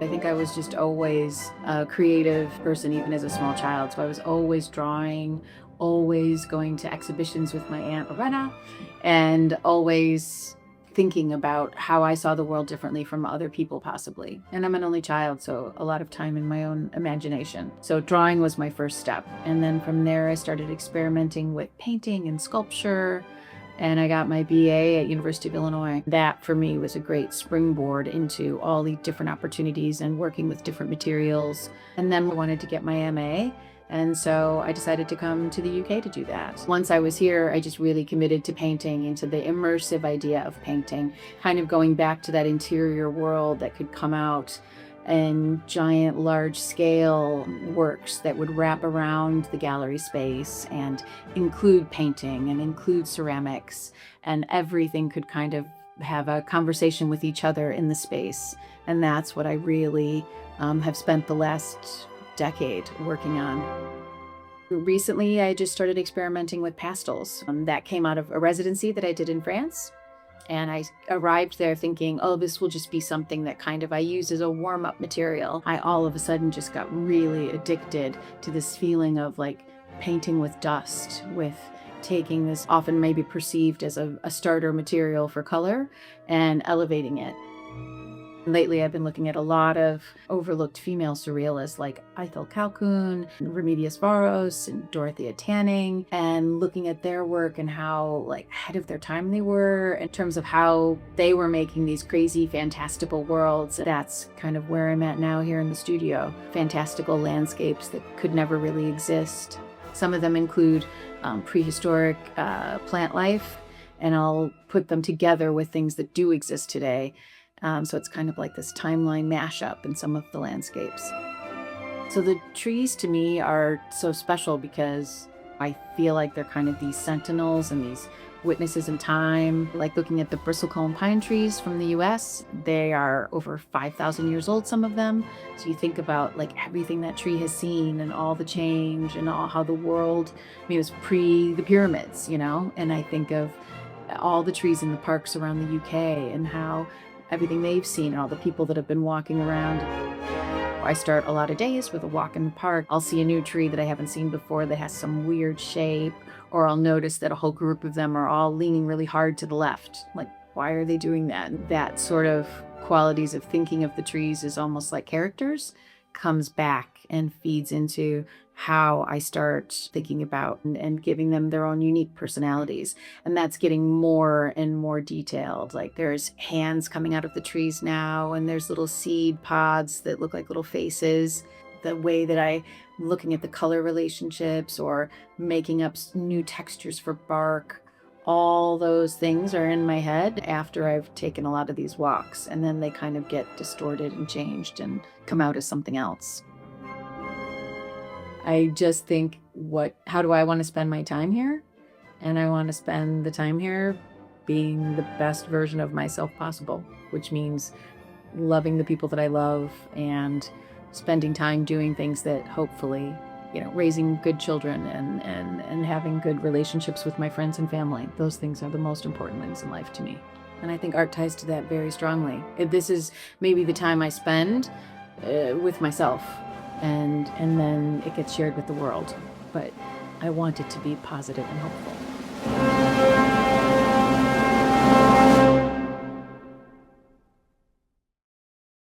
I think I was just always a creative person, even as a small child. So I was always drawing, always going to exhibitions with my Aunt Lorena, and always thinking about how I saw the world differently from other people, possibly. And I'm an only child, so a lot of time in my own imagination. So drawing was my first step. And then from there, I started experimenting with painting and sculpture. And I got my BA at University of Illinois. That for me was a great springboard into all the different opportunities and working with different materials. And then I wanted to get my MA. And so I decided to come to the UK to do that. Once I was here, I just really committed to painting, into the immersive idea of painting, kind of going back to that interior world that could come out in giant, large-scale works that would wrap around the gallery space and include painting and include ceramics, and everything could kind of have a conversation with each other in the space. And that's what I really have spent the last decade working on. Recently, I just started experimenting with pastels. That came out of a residency that I did in France. And I arrived there thinking, oh, this will just be something that kind of I use as a warm-up material. I all of a sudden just got really addicted to this feeling of like painting with dust, with taking this often maybe perceived as a starter material for color and elevating it. Lately, I've been looking at a lot of overlooked female surrealists like Ethel Calhoun, Remedios Varos, and Dorothea Tanning, and looking at their work and how like ahead of their time they were in terms of how they were making these crazy, fantastical worlds. That's kind of where I'm at now here in the studio. Fantastical landscapes that could never really exist. Some of them include prehistoric plant life, and I'll put them together with things that do exist today. So it's kind of like this timeline mashup in some of the landscapes. So the trees to me are so special because I feel like they're kind of these sentinels and these witnesses in time. Like looking at the bristlecone pine trees from the US, they are over 5,000 years old, some of them. So you think about like everything that tree has seen and all the change and all how the world, I mean, it was pre the pyramids, you know? And I think of all the trees in the parks around the UK and how everything they've seen, all the people that have been walking around. I start a lot of days with a walk in the park. I'll see a new tree that I haven't seen before that has some weird shape, or I'll notice that a whole group of them are all leaning really hard to the left. Like, why are they doing that? That sort of qualities of thinking of the trees as almost like characters comes back and feeds into how I start thinking about and giving them their own unique personalities. And that's getting more and more detailed. Like there's hands coming out of the trees now, and there's little seed pods that look like little faces. The way that I'm looking at the color relationships or making up new textures for bark, all those things are in my head after I've taken a lot of these walks, and then they kind of get distorted and changed and come out as something else. I just think, how do I want to spend my time here? And I want to spend the time here being the best version of myself possible, which means loving the people that I love and spending time doing things that hopefully, you know, raising good children and having good relationships with my friends and family. Those things are the most important things in life to me. And I think art ties to that very strongly. This is maybe the time I spend with myself. And then it gets shared with the world. But I want it to be positive and hopeful.